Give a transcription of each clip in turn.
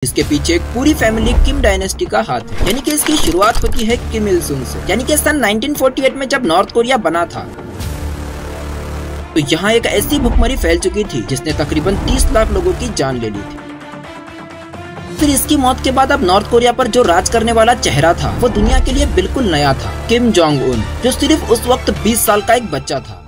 इसके पीछे एक पूरी फैमिली किम डायनेस्टी का हाथ है। यानी कि इसकी शुरुआत होती है किम इल सुंग से। यानी कि सन 1948 में जब नॉर्थ कोरिया बना था तो यहाँ एक ऐसी भुखमरी फैल चुकी थी जिसने तकरीबन 30 लाख लोगों की जान ले ली थी। फिर इसकी मौत के बाद अब नॉर्थ कोरिया पर जो राज करने वाला चेहरा था वो दुनिया के लिए बिल्कुल नया था, किम जोंग उन, जो सिर्फ उस वक्त 20 साल का एक बच्चा था।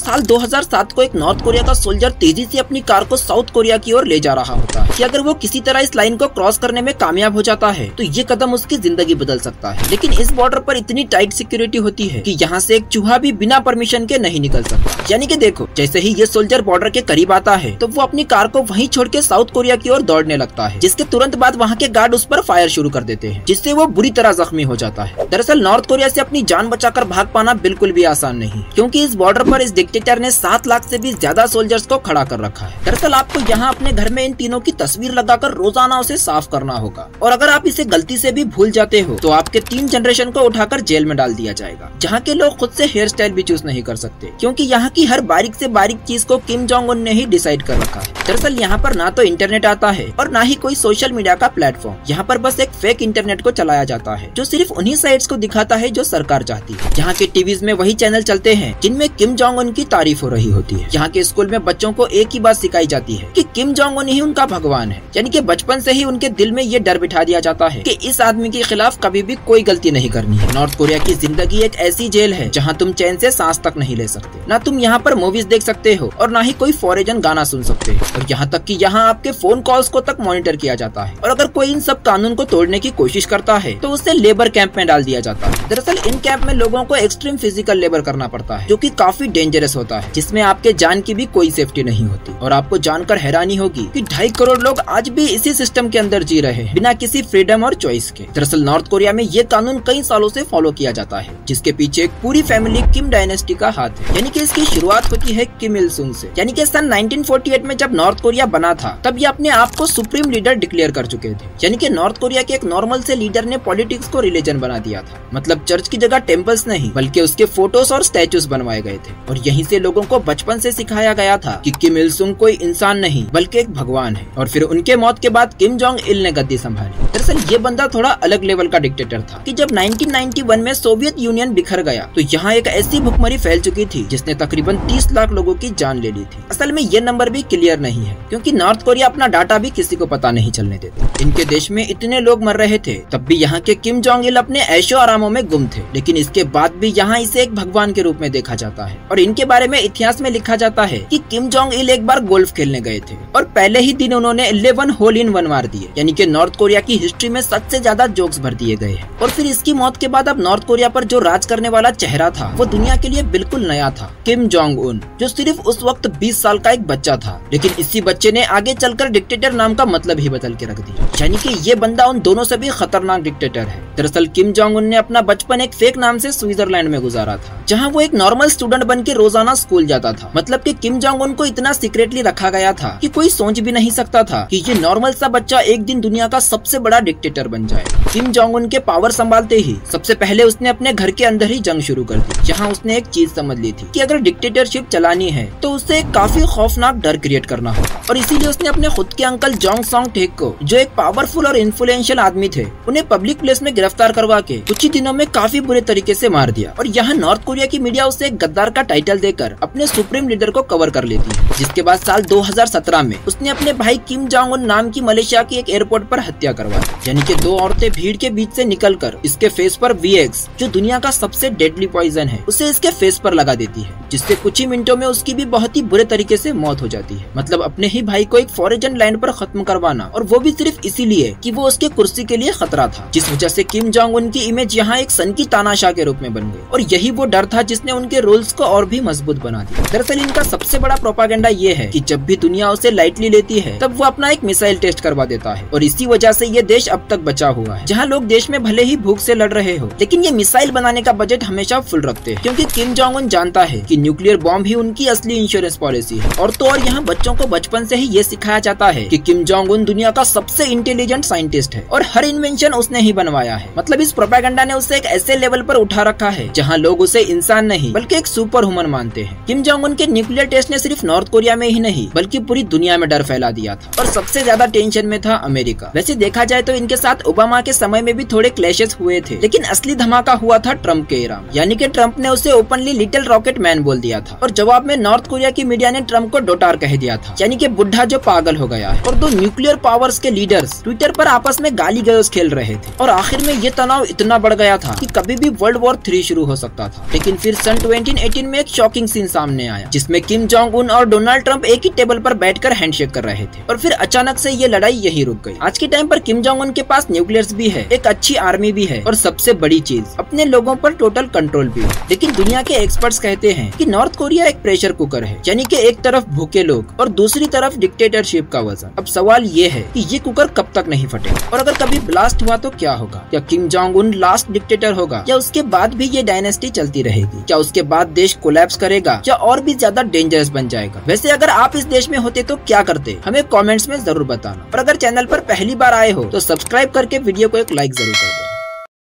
साल 2007 को एक नॉर्थ कोरिया का सोल्जर तेजी से अपनी कार को साउथ कोरिया की ओर ले जा रहा होता है कि अगर वो किसी तरह इस लाइन को क्रॉस करने में कामयाब हो जाता है तो ये कदम उसकी जिंदगी बदल सकता है। लेकिन इस बॉर्डर पर इतनी टाइट सिक्योरिटी होती है कि यहाँ से एक चूहा भी बिना परमिशन के नहीं निकल सकता। यानी कि देखो, जैसे ही ये सोल्जर बॉर्डर के करीब आता है तो वो अपनी कार को वहीं छोड़ के साउथ कोरिया की ओर दौड़ने लगता है, जिसके तुरंत बाद वहाँ के गार्ड उस पर फायर शुरू कर देते हैं, जिससे वो बुरी तरह जख्मी हो जाता है। दरअसल नॉर्थ कोरिया से अपनी जान बचाकर भाग पाना बिल्कुल भी आसान नहीं, क्योंकि इस बॉर्डर पर इस डिक्टेटर ने 7 लाख से भी ज्यादा सोल्जर्स को खड़ा कर रखा है। दरअसल आपको यहाँ अपने घर में इन तीनों की तस्वीर लगाकर रोजाना उसे साफ करना होगा, और अगर आप इसे गलती से भी भूल जाते हो तो आपके 3 जनरेशन को उठाकर जेल में डाल दिया जाएगा, जहाँ के लोग खुद से हेयर स्टाइल भी चूज नहीं कर सकते, क्योंकि यहाँ की हर बारीक से बारीक चीज को किम जोंग उन ने ही डिसाइड कर रखा है। दरअसल यहाँ पर ना तो इंटरनेट आता है और ना ही कोई सोशल मीडिया का प्लेटफॉर्म। यहाँ पर बस एक फेक इंटरनेट को चलाया जाता है जो सिर्फ उन्हीं साइट्स को दिखाता है जो सरकार चाहती है। यहाँ के टीवीज में वही चैनल चलते हैं जिनमें किम जोंग उन की तारीफ हो रही होती है। यहाँ के स्कूल में बच्चों को एक ही बात सिखाई जाती है कि किम जोंग उन ही उनका भगवान है। यानी कि बचपन से ही उनके दिल में ये डर बिठा दिया जाता है कि इस आदमी के खिलाफ कभी भी कोई गलती नहीं करनी है। नॉर्थ कोरिया की जिंदगी एक ऐसी जेल है जहाँ तुम चैन से सांस तक नहीं ले सकते, ना तुम यहाँ पर मूवीज देख सकते हो और ना ही कोई फॉरेन गाना सुन सकते हो, और यहाँ तक कि यहाँ आपके फोन कॉल्स को तक मॉनिटर किया जाता है। और अगर कोई इन सब कानून को तोड़ने की कोशिश करता है तो उसे लेबर कैंप में डाल दिया जाता है। दरअसल इन कैंप में लोगों को एक्सट्रीम फिजिकल लेबर करना पड़ता है, जो कि काफी डेंजरस होता है, जिसमें आपके जान की भी कोई सेफ्टी नहीं होती। और आपको जानकर हैरानी होगी कि 2.5 करोड़ लोग आज भी इसी सिस्टम के अंदर जी रहे हैं, बिना किसी फ्रीडम और चॉइस के। दरअसल नॉर्थ कोरिया में ये कानून कई सालों से फॉलो किया जाता है, जिसके पीछे एक पूरी फैमिली किम डायनेस्टी का हाथ है। यानी कि इसकी शुरुआत होती है किम इल सुंग से। यानी कि सन 1948 में जब नॉर्थ कोरिया बना था तब ये अपने आप को सुप्रीम लीडर डिक्लेयर कर चुके थे। यानी कि नॉर्थ कोरिया के एक नॉर्मल से लीडर ने पॉलिटिक्स को रिलीजन बना दिया था। मतलब चर्च की जगह टेम्पल्स नहीं बल्कि उसके फोटोज और स्टैचूज बनवाए गए थे, और यहीं से लोगों को बचपन से सिखाया गया था कि किम इल सुंग कोई इंसान नहीं बल्कि एक भगवान है। और फिर उनके मौत के बाद किम जोंग इल ने गद्दी संभाली। दरअसल ये बंदा थोड़ा अलग लेवल का डिक्टेटर था कि जब 1991 में सोवियत यूनियन बिखर गया तो यहाँ एक ऐसी भुखमरी फैल चुकी थी जिसने तकरीबन 30 लाख लोगों की जान ले ली थी। असल में ये नंबर भी क्लियर नहीं है, क्योंकि नॉर्थ कोरिया अपना डाटा भी किसी को पता नहीं चलने देते। इनके देश में इतने लोग मर रहे थे तब भी यहाँ के किम जोंग इल अपने ऐशो आरामों में गुम थे, लेकिन इसके बाद भी यहाँ इसे एक भगवान के रूप में देखा जाता है। और इनके बारे में इतिहास में लिखा जाता है कि किम जोंग इल एक बार गोल्फ खेलने गए थे और पहले ही दिन उन्होंने 11 होल इन वन मार दिए। यानी कि नॉर्थ कोरिया की हिस्ट्री में सबसे ज्यादा जोक्स भर दिए गए हैं। और फिर इसकी मौत के बाद अब नॉर्थ कोरिया पर जो राज करने वाला चेहरा था वो दुनिया के लिए बिल्कुल नया था, किम जोंग उन, जो सिर्फ उस वक्त 20 साल का एक बच्चा था। लेकिन इसी बच्चे ने आगे चलकर डिक्टेटर नाम का मतलब ही बदल के रख दिया। यानी कि ये बंदा उन दोनों से भी खतरनाक डिक्टेटर है। दरअसल किम जोंग उन ने अपना बचपन एक फेक नाम से स्विट्जरलैंड में गुजारा था, जहाँ वो एक नॉर्मल स्टूडेंट बन के रोजाना स्कूल जाता था। मतलब कि किम जोंग उन को इतना सीक्रेटली रखा गया था कि कोई सोच भी नहीं सकता था कि ये नॉर्मल सा बच्चा एक दिन दुनिया का सबसे बड़ा डिक्टेटर बन जाए। किम जोंग उन के पावर संभालते ही सबसे पहले उसने अपने घर के अंदर ही जंग शुरू कर दी, जहां उसने एक चीज समझ ली थी कि अगर डिक्टेटरशिप चलानी है तो उसे काफी खौफनाक डर क्रिएट करना होगा। और इसीलिए उसने अपने खुद के अंकल जोंग सोंग टेक को, जो एक पावरफुल और इन्फ्लुएंशियल आदमी थे, उन्हें पब्लिक प्लेस में गिरफ्तार करवा के कुछ ही दिनों में काफी बुरे तरीके से मार दिया। और यहाँ नॉर्थ कोरिया की मीडिया उसे एक गद्दार का टाइटल देकर अपने सुप्रीम लीडर को कवर कर लेती है। जिसके बाद साल 2017 में उसने अपने भाई किम जोंग उन नाम की मलेशिया की एक एयरपोर्ट पर हत्या करवाई। यानी कि 2 औरतें भीड़ के बीच से निकलकर इसके फेस पर VX, जो दुनिया का सबसे डेडली पॉइजन है, उसे इसके फेस पर लगा देती है, जिससे कुछ ही मिनटों में उसकी भी बहुत ही बुरे तरीके से मौत हो जाती है। मतलब अपने ही भाई को एक फॉरेन लैंड पर खत्म करवाना, और वो भी सिर्फ इसीलिए कि वो उसके कुर्सी के लिए खतरा था, जिस वजह से किम जोंग उन की इमेज यहाँ एक सन की तानाशाह के रूप में बन गई। और यही वो डर था जिसने उनके रूल्स को और भी मजबूत बना दिया। दरअसल इनका सबसे बड़ा प्रोपागेंडा ये है कि जब भी दुनिया उसे लाइटली लेती है तब वो अपना एक मिसाइल टेस्ट करवा देता है, और इसी वजह से ये देश अब तक बचा हुआ है, जहाँ लोग देश में भले ही भूख से लड़ रहे हो लेकिन ये मिसाइल बनाने का बजट हमेशा फुल रखते हैं, क्योंकि किम जोंग उन जानता है कि न्यूक्लियर बॉम्ब ही उनकी असली इंश्योरेंस पॉलिसी है। और तो और यहाँ बच्चों को बचपन से ही ये सिखाया जाता है कि किम जोंग उन दुनिया का सबसे इंटेलिजेंट साइंटिस्ट है और हर इन्वेंशन उसने ही बनवाया है। मतलब इस प्रोपेगेंडा ने उसे एक ऐसे लेवल पर उठा रखा है जहाँ लोग उसे इंसान नहीं बल्कि एक सुपर ह्यूमन मानते हैं। होते हैं। किम जोंग उन के न्यूक्लियर टेस्ट ने सिर्फ नॉर्थ कोरिया में ही नहीं बल्कि पूरी दुनिया में डर फैला दिया था और सबसे ज्यादा टेंशन में था अमेरिका। वैसे देखा जाए तो इनके साथ ओबामा के समय में भी थोड़े क्लैशेस हुए थे, लेकिन असली धमाका हुआ था ट्रम्प के एरा में। यानी कि ट्रम्प ने उसे ओपनली लिटिल रॉकेट मैन बोल दिया था और जवाब में नॉर्थ कोरिया की मीडिया ने ट्रम्प को डोटार कह दिया था, यानी कि बुढ़ा जो पागल हो गया है। और दो न्यूक्लियर पावर्स के लीडर्स ट्विटर पर आपस में गाली गलौज खेल रहे थे और आखिर में ये तनाव इतना बढ़ गया था कि कभी भी वर्ल्ड वॉर 3 शुरू हो सकता था। लेकिन फिर सन 2018 में एक शॉकिंग सीन सामने आया जिसमें किम जोंग उन और डोनाल्ड ट्रंप एक ही टेबल पर बैठकर हैंडशेक कर रहे थे और फिर अचानक से ये लड़ाई यही रुक गई। आज के टाइम पर किम जोंग उन के पास न्यूक्लियर्स भी है, एक अच्छी आर्मी भी है और सबसे बड़ी चीज अपने लोगों पर टोटल कंट्रोल भी है। लेकिन दुनिया के एक्सपर्ट्स कहते हैं कि नॉर्थ कोरिया एक प्रेशर कुकर है, यानी कि एक तरफ भूखे लोग और दूसरी तरफ डिक्टेटरशिप का वजन। अब सवाल ये है कि ये कुकर कब तक नहीं फटेगा और अगर कभी ब्लास्ट हुआ तो क्या होगा? क्या Kim Jong Un last dictator होगा या उसके बाद भी ये डायनेस्टी चलती रहेगी? क्या उसके बाद देश कोलैप्स करेगा या और भी ज्यादा डेंजरस बन जाएगा? वैसे अगर आप इस देश में होते तो क्या करते? हमें कमेंट्स में जरूर बताना और अगर चैनल पर पहली बार आए हो तो सब्सक्राइब करके वीडियो को एक लाइक जरूर करें।